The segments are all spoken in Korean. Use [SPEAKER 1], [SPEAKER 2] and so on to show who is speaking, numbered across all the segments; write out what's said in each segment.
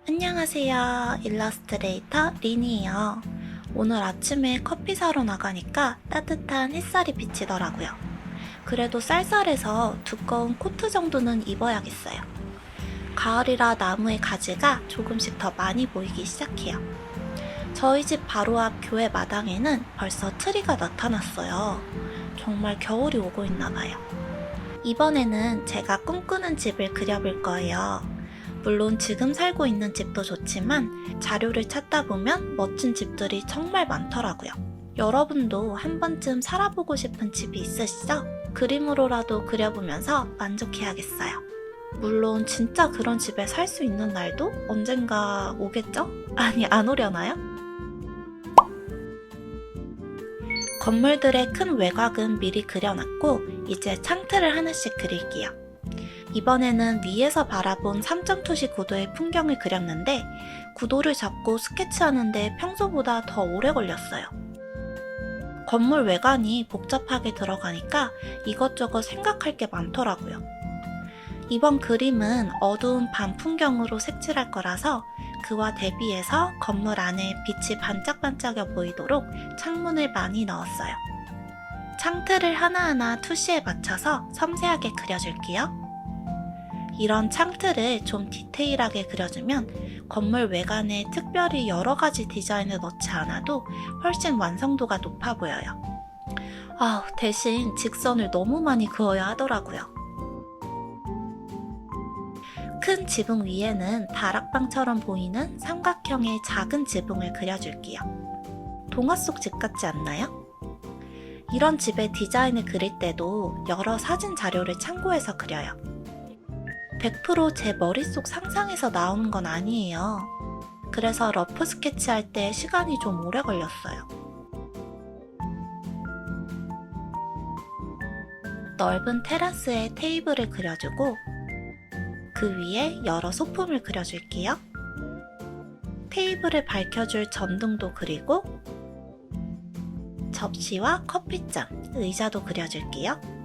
[SPEAKER 1] 안녕하세요. 일러스트레이터 린이에요. 오늘 아침에 커피 사러 나가니까 따뜻한 햇살이 비치더라고요. 그래도 쌀쌀해서 두꺼운 코트 정도는 입어야겠어요. 가을이라 나무의 가지가 조금씩 더 많이 보이기 시작해요. 저희 집 바로 앞 교회 마당에는 벌써 트리가 나타났어요. 정말 겨울이 오고 있나봐요. 이번에는 제가 꿈꾸는 집을 그려볼 거예요. 물론 지금 살고 있는 집도 좋지만 자료를 찾다 보면 멋진 집들이 정말 많더라고요. 여러분도 한 번쯤 살아보고 싶은 집이 있으시죠? 그림으로라도 그려보면서 만족해야겠어요. 물론 진짜 그런 집에 살 수 있는 날도 언젠가 오겠죠? 아니, 안 오려나요? 건물들의 큰 외곽은 미리 그려놨고 이제 창틀을 하나씩 그릴게요. 이번에는 위에서 바라본 3.2시 고도의 풍경을 그렸는데 구도를 잡고 스케치하는데 평소보다 더 오래 걸렸어요. 건물 외관이 복잡하게 들어가니까 이것저것 생각할 게 많더라고요. 이번 그림은 어두운 밤 풍경으로 색칠할 거라서 그와 대비해서 건물 안에 빛이 반짝반짝여 보이도록 창문을 많이 넣었어요. 창틀을 하나하나 투시에 맞춰서 섬세하게 그려줄게요. 이런 창틀을 좀 디테일하게 그려주면 건물 외관에 특별히 여러 가지 디자인을 넣지 않아도 훨씬 완성도가 높아 보여요. 대신 직선을 너무 많이 그어야 하더라고요. 큰 지붕 위에는 다락방처럼 보이는 삼각형의 작은 지붕을 그려줄게요. 동화 속 집 같지 않나요? 이런 집의 디자인을 그릴 때도 여러 사진 자료를 참고해서 그려요. 100% 제 머릿속 상상에서 나오는 건 아니에요. 그래서 러프 스케치할 때 시간이 좀 오래 걸렸어요. 넓은 테라스에 테이블을 그려주고 그 위에 여러 소품을 그려줄게요. 테이블을 밝혀줄 전등도 그리고 접시와 커피잔, 의자도 그려줄게요.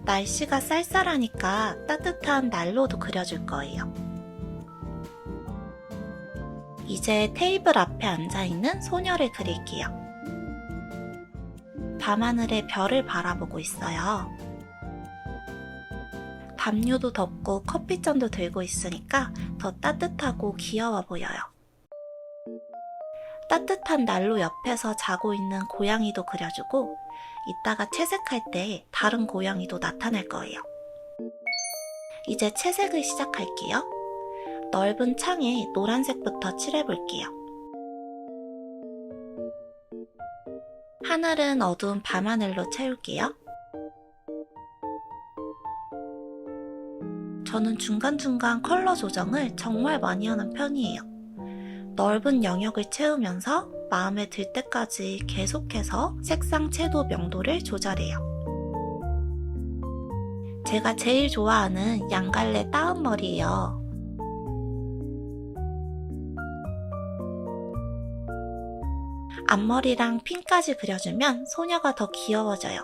[SPEAKER 1] 날씨가 쌀쌀하니까 따뜻한 난로도 그려줄 거예요. 이제 테이블 앞에 앉아있는 소녀를 그릴게요. 밤하늘에 별을 바라보고 있어요. 담요도 덮고 커피잔도 들고 있으니까 더 따뜻하고 귀여워 보여요. 따뜻한 난로 옆에서 자고 있는 고양이도 그려주고 이따가 채색할 때 다른 고양이도 나타날 거예요. 이제 채색을 시작할게요. 넓은 창에 노란색부터 칠해볼게요. 하늘은 어두운 밤하늘로 채울게요. 저는 중간중간 컬러 조정을 정말 많이 하는 편이에요. 넓은 영역을 채우면서 마음에 들 때까지 계속해서 색상 채도 명도를 조절해요. 제가 제일 좋아하는 양갈래 따은 머리예요. 앞머리랑 핀까지 그려주면 소녀가 더 귀여워져요.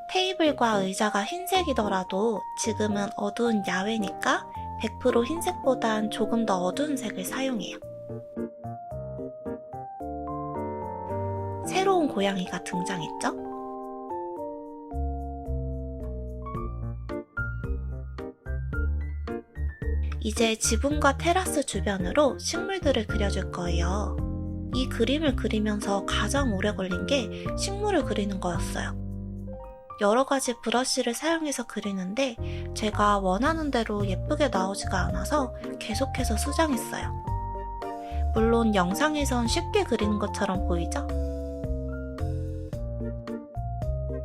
[SPEAKER 1] 테이블과 의자가 흰색이더라도 지금은 어두운 야외니까 100% 흰색보단 조금 더 어두운 색을 사용해요. 새로운 고양이가 등장했죠? 이제 지붕과 테라스 주변으로 식물들을 그려줄 거예요. 이 그림을 그리면서 가장 오래 걸린 게 식물을 그리는 거였어요. 여러 가지 브러쉬를 사용해서 그리는데 제가 원하는 대로 예쁘게 나오지가 않아서 계속해서 수정했어요. 물론 영상에선 쉽게 그리는 것처럼 보이죠?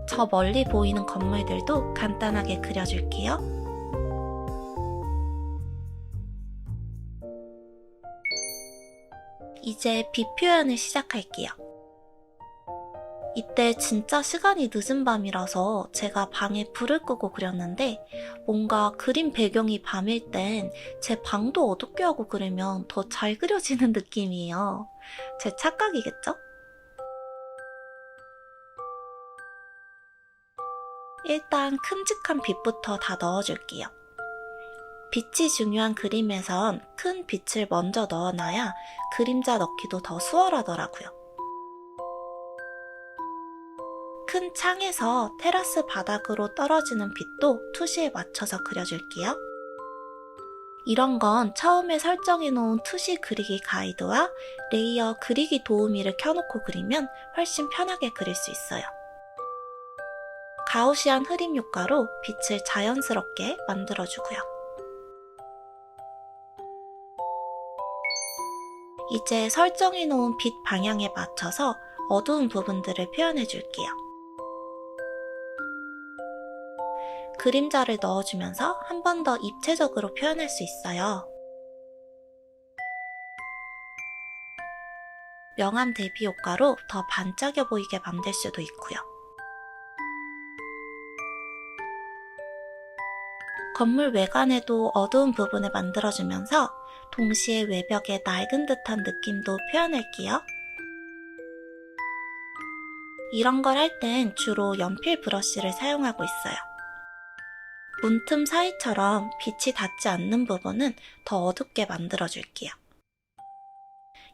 [SPEAKER 1] 저 멀리 보이는 건물들도 간단하게 그려줄게요. 이제 빛 표현을 시작할게요. 이때 진짜 시간이 늦은 밤이라서 제가 방에 불을 끄고 그렸는데 뭔가 그림 배경이 밤일 땐 제 방도 어둡게 하고 그리면 더 잘 그려지는 느낌이에요. 제 착각이겠죠? 일단 큼직한 빛부터 다 넣어줄게요. 빛이 중요한 그림에선 큰 빛을 먼저 넣어놔야 그림자 넣기도 더 수월하더라고요. 큰 창에서 테라스 바닥으로 떨어지는 빛도 투시에 맞춰서 그려줄게요. 이런 건 처음에 설정해놓은 투시 그리기 가이드와 레이어 그리기 도우미를 켜놓고 그리면 훨씬 편하게 그릴 수 있어요. 가우시안 흐림 효과로 빛을 자연스럽게 만들어주고요. 이제 설정해놓은 빛 방향에 맞춰서 어두운 부분들을 표현해줄게요. 그림자를 넣어주면서 한 번 더 입체적으로 표현할 수 있어요. 명암 대비 효과로 더 반짝여 보이게 만들 수도 있고요. 건물 외관에도 어두운 부분을 만들어주면서 동시에 외벽에 낡은 듯한 느낌도 표현할게요. 이런 걸 할 땐 주로 연필 브러쉬를 사용하고 있어요. 문틈 사이처럼 빛이 닿지 않는 부분은 더 어둡게 만들어줄게요.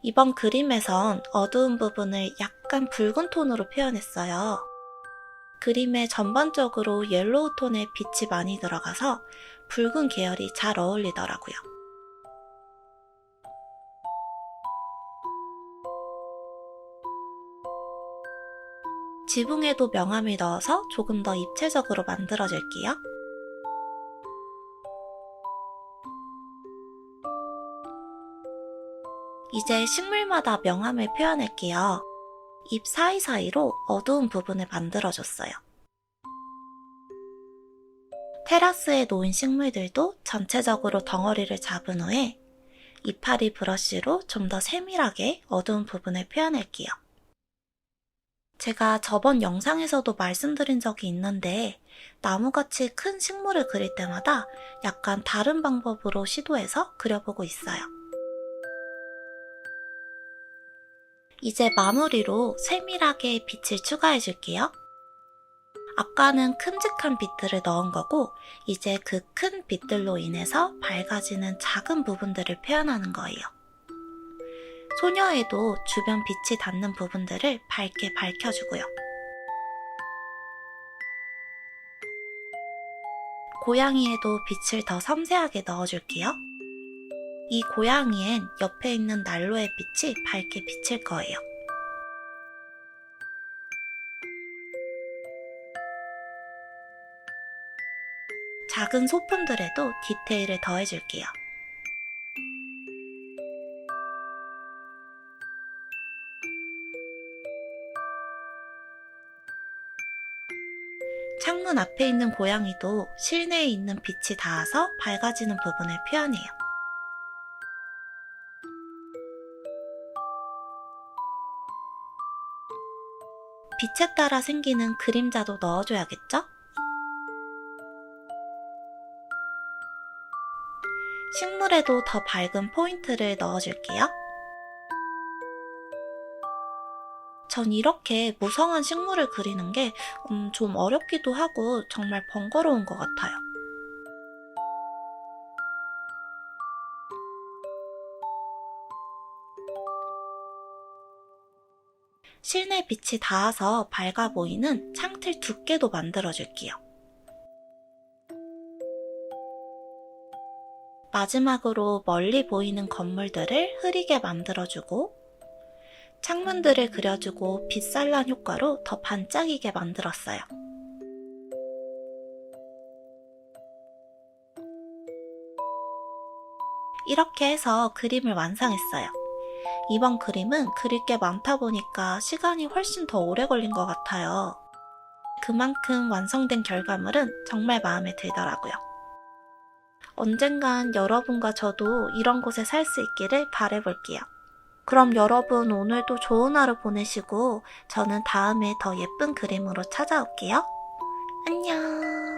[SPEAKER 1] 이번 그림에선 어두운 부분을 약간 붉은 톤으로 표현했어요. 그림에 전반적으로 옐로우 톤의 빛이 많이 들어가서 붉은 계열이 잘 어울리더라고요. 지붕에도 명암을 넣어서 조금 더 입체적으로 만들어줄게요. 이제 식물마다 명암을 표현할게요. 잎 사이사이로 어두운 부분을 만들어줬어요. 테라스에 놓인 식물들도 전체적으로 덩어리를 잡은 후에 이파리 브러쉬로 좀 더 세밀하게 어두운 부분을 표현할게요. 제가 저번 영상에서도 말씀드린 적이 있는데 나무같이 큰 식물을 그릴 때마다 약간 다른 방법으로 시도해서 그려보고 있어요. 이제 마무리로 세밀하게 빛을 추가해줄게요. 아까는 큼직한 빛들을 넣은 거고 이제 그 큰 빛들로 인해서 밝아지는 작은 부분들을 표현하는 거예요. 소녀에도 주변 빛이 닿는 부분들을 밝게 밝혀주고요. 고양이에도 빛을 더 섬세하게 넣어줄게요. 이 고양이엔 옆에 있는 난로의 빛이 밝게 비칠 거예요. 작은 소품들에도 디테일을 더해줄게요. 창문 앞에 있는 고양이도 실내에 있는 빛이 닿아서 밝아지는 부분을 표현해요. 빛에 따라 생기는 그림자도 넣어줘야겠죠? 식물에도 더 밝은 포인트를 넣어줄게요. 전 이렇게 무성한 식물을 그리는 게 좀 어렵기도 하고 정말 번거로운 것 같아요. 실내 빛이 닿아서 밝아 보이는 창틀 두께도 만들어줄게요. 마지막으로 멀리 보이는 건물들을 흐리게 만들어주고 창문들을 그려주고 빛산란 효과로 더 반짝이게 만들었어요. 이렇게 해서 그림을 완성했어요. 이번 그림은 그릴 게 많다 보니까 시간이 훨씬 더 오래 걸린 것 같아요. 그만큼 완성된 결과물은 정말 마음에 들더라고요. 언젠간 여러분과 저도 이런 곳에 살 수 있기를 바라볼게요. 그럼 여러분 오늘도 좋은 하루 보내시고 저는 다음에 더 예쁜 그림으로 찾아올게요. 안녕.